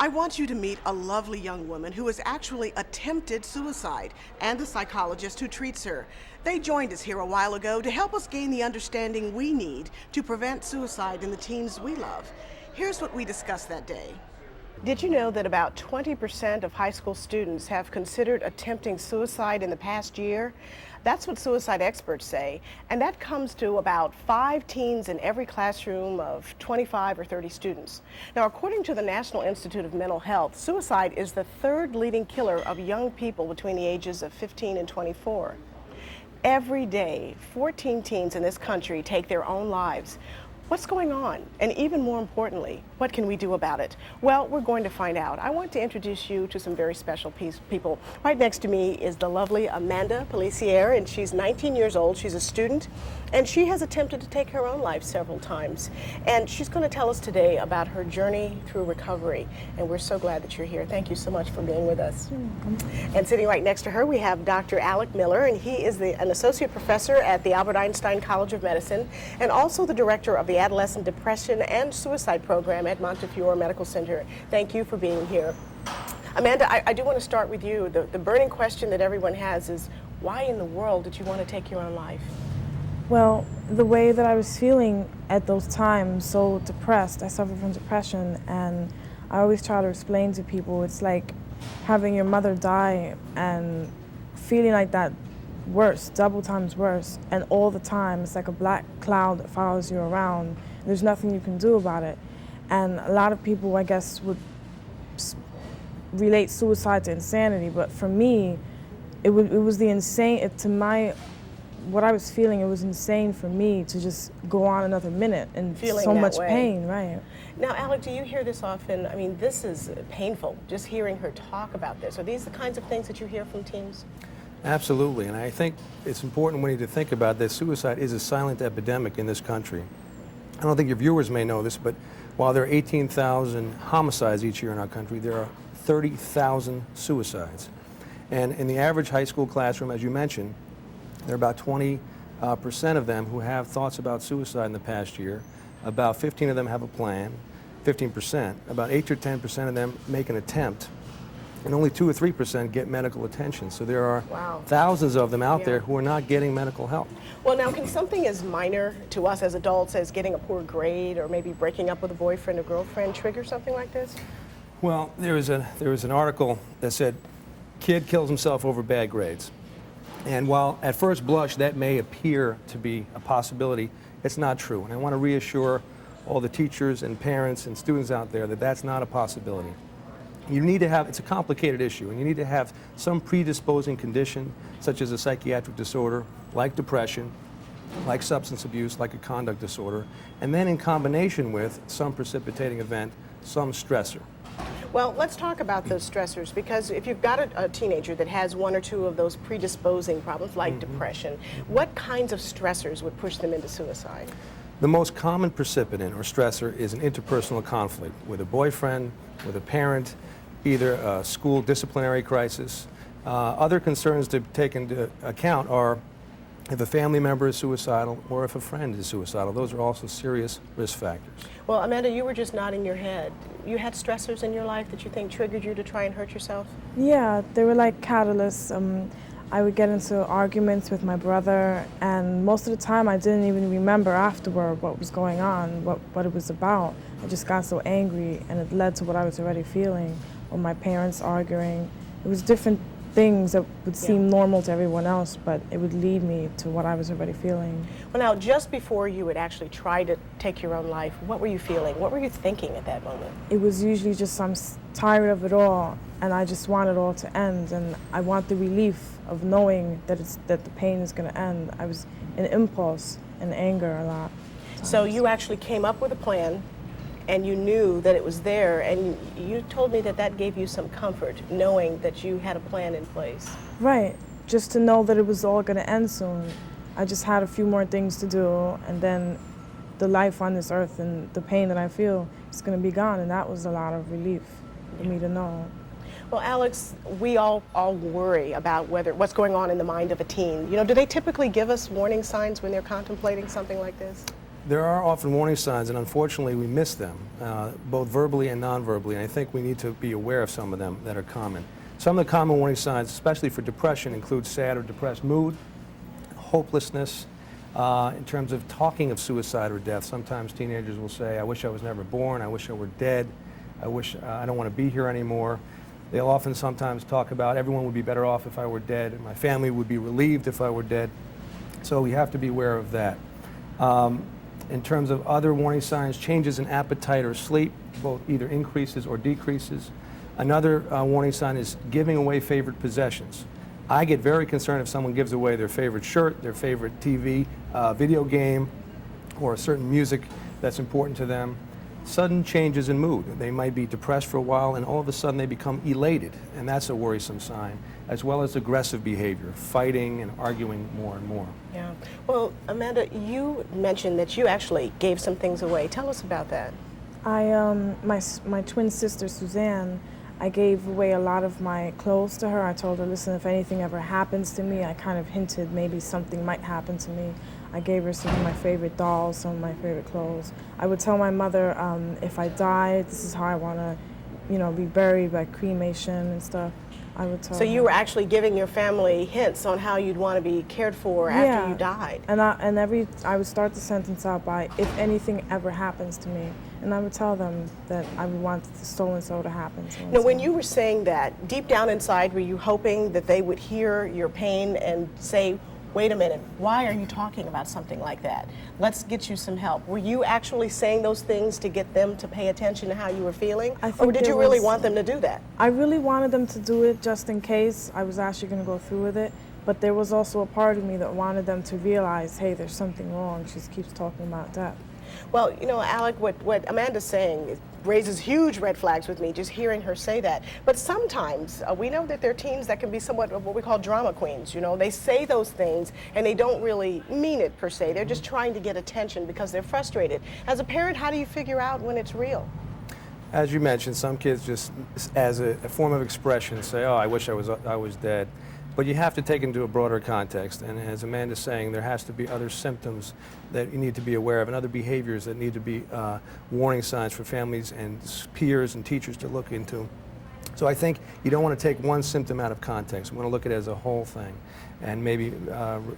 I want you to meet a lovely young woman who has actually attempted suicide and the psychologist who treats her. They joined us here a while ago to help us gain the understanding we need to prevent suicide in the teens we love. Here's what we discussed that day. Did you know that about 20% of high school students have considered attempting suicide in the past year? That's what suicide experts say, and that comes to about 5 teens in every classroom of 25 or 30 students. Now, according to the National Institute of Mental Health, suicide is the third leading killer of young people between the ages of 15 and 24. Every day, 14 teens in this country take their own lives. What's going on? And even more importantly, what can we do about it? Well, we're going to find out. I want to introduce you to some very special people. Right next to me is the lovely Amanda Pellissier, and she's 19 years old. She's a student, and she has attempted to take her own life several times. And she's going to tell us today about her journey through recovery. And we're so glad that you're here. Thank you so much for being with us. And sitting right next to her, we have Dr. Alec Miller, and he is an associate professor at the Albert Einstein College of Medicine, and also the director of the Adolescent Depression and Suicide Program at Montefiore Medical Center. Thank you for being here. Amanda, I do want to start with you. The burning question that everyone has is, why in the world did you want to take your own life? Well, the way that I was feeling at those times, so depressed, I suffer from depression, and I always try to explain to people, it's like having your mother die and feeling like that worse, double times worse, and all the time it's like a black cloud that follows you around. There's nothing you can do about it. And a lot of people, I guess, would relate suicide to insanity, but for me, it was the insane, what I was feeling, it was insane for me to just go on another minute and feeling so that much way. pain, right? Now, Alec, do you hear this often? I mean, this is painful, just hearing her talk about this. Are these the kinds of things that you hear from teens? Absolutely, and I think it's important we need to think about that suicide is a silent epidemic in this country. I don't think your viewers may know this, but while there are 18,000 homicides each year in our country, there are 30,000 suicides. And in the average high school classroom, as you mentioned, there are about 20% of them who have thoughts about suicide in the past year. About 15 of them have a plan, 15%. About 8 or 10% of them make an attempt, and only 2 or 3% get medical attention. So there are thousands of them out there who are not getting medical help. Well, now, can something as minor to us as adults as getting a poor grade or maybe breaking up with a boyfriend or girlfriend trigger something like this? Well, there was an article that said, kid kills himself over bad grades. And while at first blush that may appear to be a possibility, it's not true. And I want to reassure all the teachers and parents and students out there that that's not a possibility. You need to have, it's a complicated issue, and you need to have some predisposing condition, such as a psychiatric disorder, like depression, like substance abuse, like a conduct disorder, and then in combination with some precipitating event, some stressor. Well, let's talk about those stressors, because if you've got a teenager that has 1 or 2 of those predisposing problems, like depression, what kinds of stressors would push them into suicide? The most common precipitant or stressor is an interpersonal conflict with a boyfriend, with a parent, either a school disciplinary crisis. Other concerns to take into account are if a family member is suicidal or if a friend is suicidal. Those are also serious risk factors. Well, Amanda, you were just nodding your head. You had stressors in your life that you think triggered you to try and hurt yourself? Yeah, they were like catalysts. I would get into arguments with my brother, and most of the time I didn't even remember afterward what was going on, what it was about. I just got so angry, and it led to what I was already feeling, or my parents arguing. It was different things that would seem normal to everyone else, but it would lead me to what I was already feeling. Well, now, just before you would actually try to take your own life, what were you feeling? What were you thinking at that moment? It was usually just I'm tired of it all, and I just want it all to end, and I want the relief of knowing that the pain is going to end. I was in impulse and anger a lot. So you actually came up with a plan, and you knew that it was there, and you told me that that gave you some comfort, knowing that you had a plan in place. Right, just to know that it was all going to end soon. I just had a few more things to do, and then the life on this earth and the pain that I feel is going to be gone, and that was a lot of relief for me to know. Well, Alex, we all worry about what's going on in the mind of a teen. You know, do they typically give us warning signs when they're contemplating something like this? There are often warning signs, and unfortunately we miss them, both verbally and non-verbally, and I think we need to be aware of some of them that are common. Some of the common warning signs, especially for depression, include sad or depressed mood, hopelessness. In terms of talking of suicide or death, sometimes teenagers will say, I wish I was never born, I wish I were dead, I wish I don't want to be here anymore. They'll often sometimes talk about everyone would be better off if I were dead, and my family would be relieved if I were dead. So we have to be aware of that. In terms of other warning signs, changes in appetite or sleep, both either increases or decreases. Another warning sign is giving away favorite possessions. I get very concerned if someone gives away their favorite shirt, their favorite TV, video game, or a certain music that's important to them. Sudden changes in mood. They might be depressed for a while and all of a sudden they become elated, and that's a worrisome sign, as well as aggressive behavior, fighting and arguing more and more. Yeah. Well, Amanda, you mentioned that you actually gave some things away. Tell us about that. My twin sister, Suzanne, I gave away a lot of my clothes to her. I told her, listen, if anything ever happens to me, I kind of hinted maybe something might happen to me. I gave her some of my favorite dolls, some of my favorite clothes. I would tell my mother, if I die, this is how I want to, be buried by cremation and stuff. I would tell So her. you were actually giving your family hints on how you'd want to be cared for after you died. And I would start the sentence out by, if anything ever happens to me. And I would tell them that I would want so-and-so to happen. Now, when you were saying that, deep down inside, were you hoping that they would hear your pain and say, wait a minute, why are you talking about something like that? Let's get you some help. Were you actually saying those things to get them to pay attention to how you were feeling? Or did you really want them to do that? I really wanted them to do it just in case I was actually going to go through with it. But there was also a part of me that wanted them to realize, hey, there's something wrong. She keeps talking about death. Well, Alec, what Amanda's saying raises huge red flags with me, just hearing her say that. But sometimes we know that there are teens that can be somewhat of what we call drama queens. They say those things and they don't really mean it per se. They're just trying to get attention because they're frustrated. As a parent, how do you figure out when it's real? As you mentioned, some kids just, as a form of expression, say, oh, I wish I was dead. But you have to take into a broader context, and as Amanda's saying, there has to be other symptoms that you need to be aware of and other behaviors that need to be warning signs for families and peers and teachers to look into. So I think you don't want to take one symptom out of context. We want to look at it as a whole thing and maybe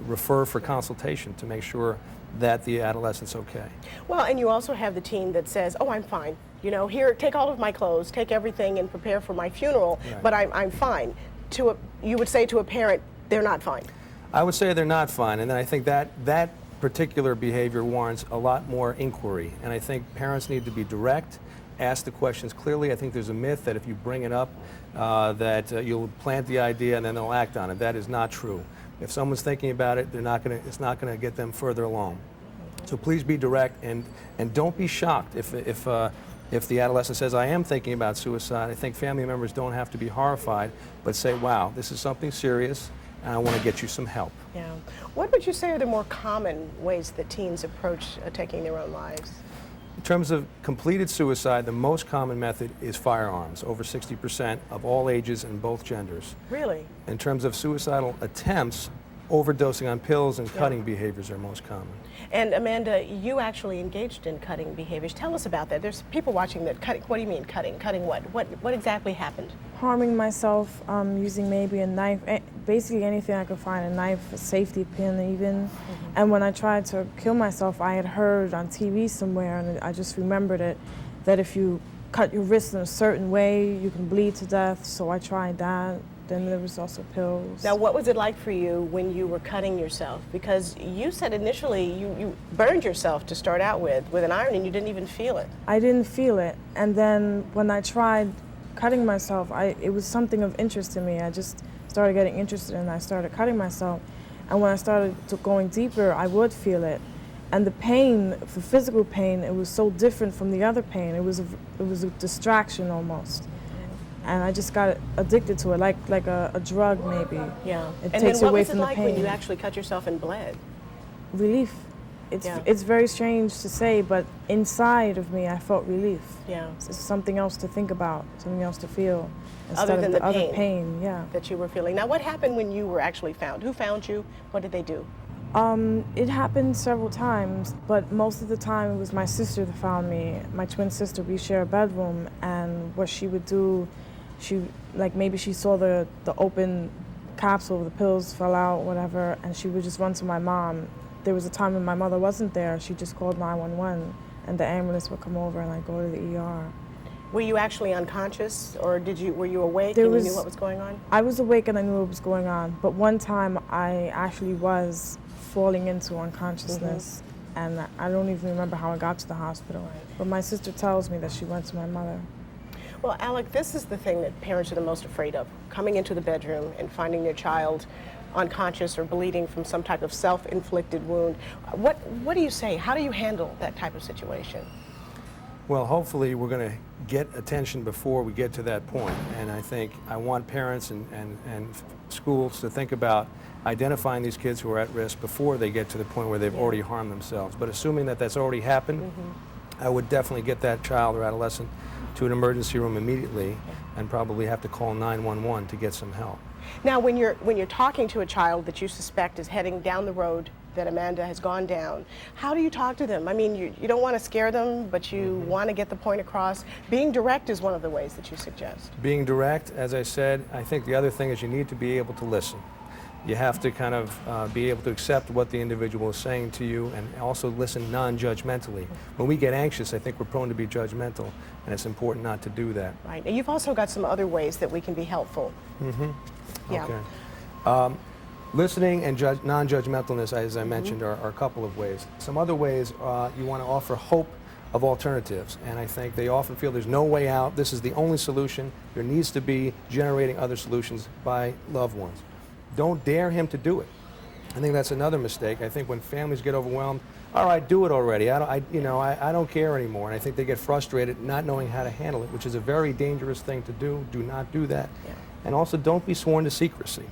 refer for consultation to make sure that the adolescent's okay. Well, and you also have the teen that says, oh, I'm fine. Here, take all of my clothes, take everything and prepare for my funeral, right. But I'm fine. You would say to a parent, they're not fine. I would say they're not fine, and then I think that particular behavior warrants a lot more inquiry, and I think parents need to be direct, ask the questions clearly. I think there's a myth that if you bring it up, that you'll plant the idea and then they'll act on it. That is not true. If someone's thinking about it, it's not going to get them further along. So please be direct, and don't be shocked if the adolescent says, I am thinking about suicide. I think family members don't have to be horrified, but say, wow, this is something serious, and I want to get you some help. Yeah. What would you say are the more common ways that teens approach taking their own lives? In terms of completed suicide, the most common method is firearms, over 60% of all ages and both genders. Really? In terms of suicidal attempts, overdosing on pills and cutting behaviors are most common. And Amanda, you actually engaged in cutting behaviors. Tell us about that. There's people watching that. Cutting. What do you mean cutting? Cutting what? What exactly happened? Harming myself using maybe a knife, basically anything I could find, a knife, a safety pin even. And when I tried to kill myself, I had heard on TV somewhere, and I just remembered it, that if you cut your wrist in a certain way, you can bleed to death. So I tried that. Then there was also pills. Now, what was it like for you when you were cutting yourself? Because you said initially you burned yourself to start out with an iron, and you didn't even feel it. I didn't feel it. And then when I tried cutting myself, it was something of interest to me. I just started getting interested, and I started cutting myself. And when I started going deeper, I would feel it. And the pain, the physical pain, it was so different from the other pain. It was a distraction almost. And I just got addicted to it, like a drug maybe. Yeah. It and takes then away what was from it the like pain. when you actually cut yourself and bled? Relief. It's very strange to say, but inside of me, I felt relief. Yeah. It's something else to think about, something else to feel, instead Other than of the other pain. Yeah. That you were feeling. Now, what happened when you were actually found? Who found you? What did they do? It happened several times, but most of the time it was my sister that found me. My twin sister, we share a bedroom, and what she would do, maybe she saw the open capsule, the pills fell out, whatever, and she would just run to my mom. There was a time when my mother wasn't there, she just called 911, and the ambulance would come over and I'd go to the ER. Were you actually unconscious, or were you awake and you knew what was going on? I was awake and I knew what was going on, but one time I actually was falling into unconsciousness, and I don't even remember how I got to the hospital. Right. But my sister tells me that she went to my mother. Well, Alec, this is the thing that parents are the most afraid of, coming into the bedroom and finding their child unconscious or bleeding from some type of self-inflicted wound. What do you say? How do you handle that type of situation? Well, hopefully we're going to get attention before we get to that point. And I think I want parents and schools to think about identifying these kids who are at risk before they get to the point where they've already harmed themselves. But assuming that that's already happened, I would definitely get that child or adolescent to an emergency room immediately and probably have to call 911 to get some help. Now, when you're talking to a child that you suspect is heading down the road that Amanda has gone down, how do you talk to them? I mean, you don't want to scare them, but you want to get the point across. Being direct is one of the ways that you suggest. Being direct, as I said, I think the other thing is you need to be able to listen. You have to kind of be able to accept what the individual is saying to you and also listen non-judgmentally. When we get anxious, I think we're prone to be judgmental, and it's important not to do that. Right, and you've also got some other ways that we can be helpful. Yeah. Okay. Listening and non-judgmentalness, as I mentioned, are a couple of ways. Some other ways, you want to offer hope of alternatives, and I think they often feel there's no way out, this is the only solution, there needs to be generating other solutions by loved ones. Don't dare him to do it. I think that's another mistake. I think when families get overwhelmed, all right, do it already. I don't care anymore, and I think they get frustrated not knowing how to handle it, which is a very dangerous thing to do. Do not do that. Yeah. And also, don't be sworn to secrecy.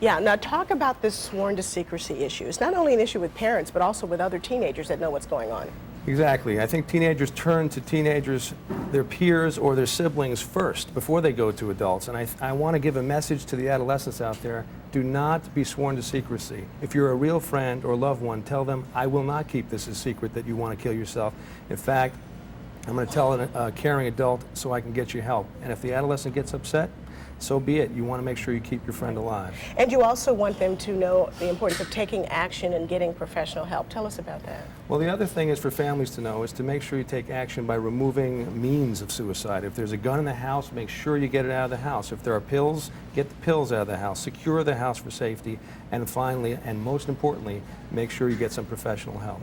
Yeah, now talk about this sworn to secrecy issue. It's not only an issue with parents, but also with other teenagers that know what's going on. Exactly. I think teenagers turn to their peers or their siblings first before they go to adults. And I want to give a message to the adolescents out there. Do not be sworn to secrecy. If you're a real friend or loved one, tell them, I will not keep this a secret that you want to kill yourself. In fact, I'm going to tell a caring adult so I can get you help. And if the adolescent gets upset, so be it. You want to make sure you keep your friend alive. And you also want them to know the importance of taking action and getting professional help. Tell us about that. Well, the other thing is for families to know is to make sure you take action by removing means of suicide. If there's a gun in the house, make sure you get it out of the house. If there are pills, get the pills out of the house. Secure the house for safety. And finally, and most importantly, make sure you get some professional help.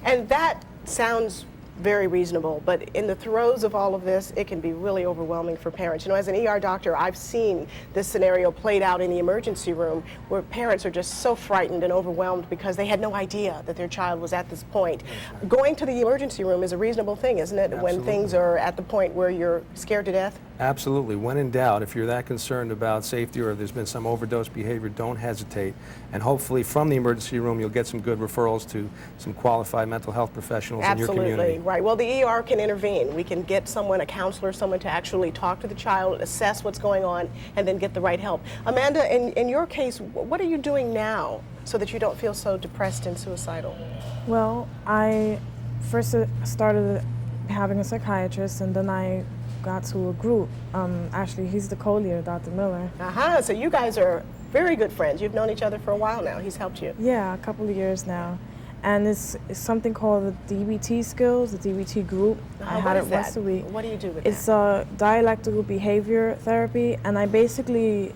And that sounds very reasonable, but in the throes of all of this, it can be really overwhelming for parents. You know, as an ER doctor, I've seen this scenario played out in the emergency room where parents are just so frightened and overwhelmed because they had no idea that their child was at this point. Going to the emergency room is a reasonable thing, isn't it? Absolutely. When things are at the point where you're scared to death? Absolutely. When in doubt, if you're that concerned about safety or there's been some overdose behavior, don't hesitate. And hopefully from the emergency room, you'll get some good referrals to some qualified mental health professionals in your community. Absolutely. Right. Well, the ER can intervene. We can get someone, a counselor, someone to actually talk to the child, assess what's going on, and then get the right help. Amanda, in your case, what are you doing now so that you don't feel so depressed and suicidal? Well, I first started having a psychiatrist, and then I got to a group. Actually, he's the co-leader, Dr. Miller. So you guys are very good friends. You've known each other for a while now. He's helped you. Yeah, a couple of years now. And it's something called the DBT skills, the DBT group. I had it once a week. What do you do with It's dialectical behavior therapy, and I basically,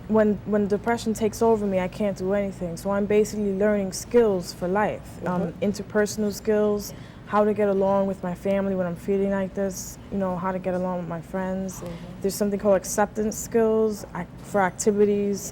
when depression takes over me, I can't do anything. So I'm basically learning skills for life, interpersonal skills, how to get along with my family when I'm feeling like this, you know, how to get along with my friends. There's something called acceptance skills for activities,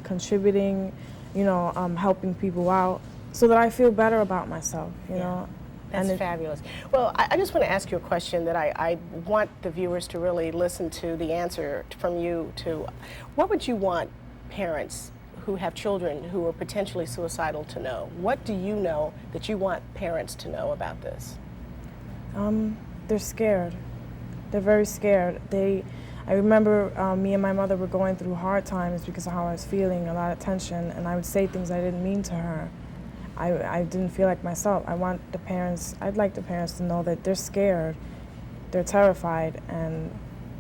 contributing, you know, helping people out, so that I feel better about myself, you know. That's fabulous. Well, I just want to ask you a question that I want the viewers to really listen to the answer from you to. What would you want parents who have children who are potentially suicidal to know? What do you know that you want parents to know about this? They're scared. They're very scared. I remember me and my mother were going through hard times because of how I was feeling, a lot of tension, and I would say things I didn't mean to her. I didn't feel like myself. I'd like the parents to know that they're scared, they're terrified, and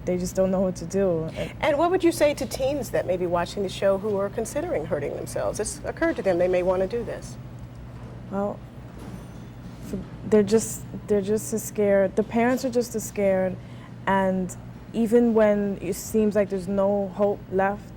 they just don't know what to do. And what would you say to teens that may be watching the show who are considering hurting themselves? It's occurred to them they may want to do this. Well, they're just as scared. The parents are just as scared, and even when it seems like there's no hope left,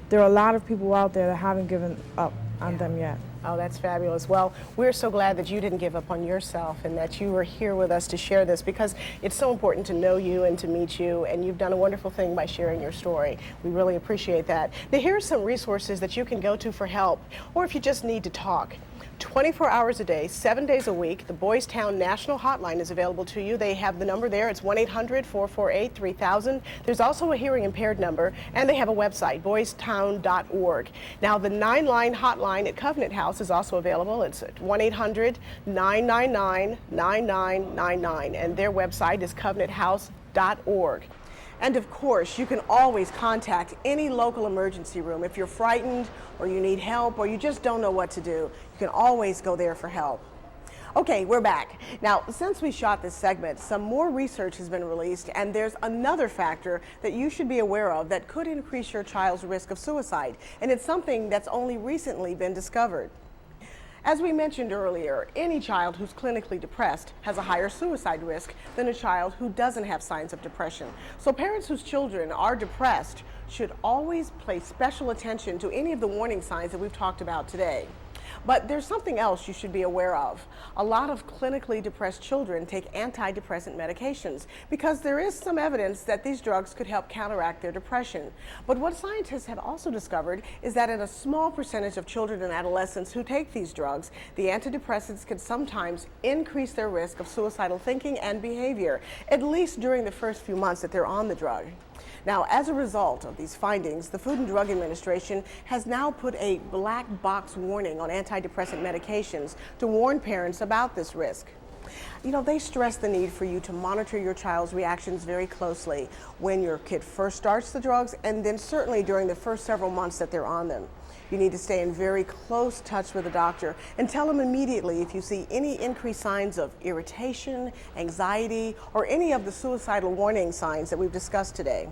there are a lot of people out there that haven't given up on them yet. Oh, that's fabulous. Well, we're so glad that you didn't give up on yourself and that you were here with us to share this, because it's so important to know you and to meet you, and you've done a wonderful thing by sharing your story. We really appreciate that. Now, here are some resources that you can go to for help, or if you just need to talk. 24 hours a day, 7 days a week, the Boys Town National Hotline is available to you. They have the number there. It's 1-800-448-3000. There's also a hearing impaired number, and they have a website, boystown.org. Now, the 9-line hotline at Covenant House is also available. It's at 1-800-999-9999, and their website is covenanthouse.org. And of course, you can always contact any local emergency room. If you're frightened or you need help or you just don't know what to do, you can always go there for help. Okay, we're back. Now, since we shot this segment, some more research has been released, and there's another factor that you should be aware of that could increase your child's risk of suicide, and it's something that's only recently been discovered. As we mentioned earlier, any child who's clinically depressed has a higher suicide risk than a child who doesn't have signs of depression. So parents whose children are depressed should always pay special attention to any of the warning signs that we've talked about today. But there's something else you should be aware of. A lot of clinically depressed children take antidepressant medications because there is some evidence that these drugs could help counteract their depression. But what scientists have also discovered is that in a small percentage of children and adolescents who take these drugs, the antidepressants can sometimes increase their risk of suicidal thinking and behavior, at least during the first few months that they're on the drug. Now, as a result of these findings, the Food and Drug Administration has now put a black box warning on antidepressant medications to warn parents about this risk. You know, they stress the need for you to monitor your child's reactions very closely when your kid first starts the drugs, and then certainly during the first several months that they're on them. You need to stay in very close touch with the doctor and tell them immediately if you see any increased signs of irritation, anxiety, or any of the suicidal warning signs that we've discussed today.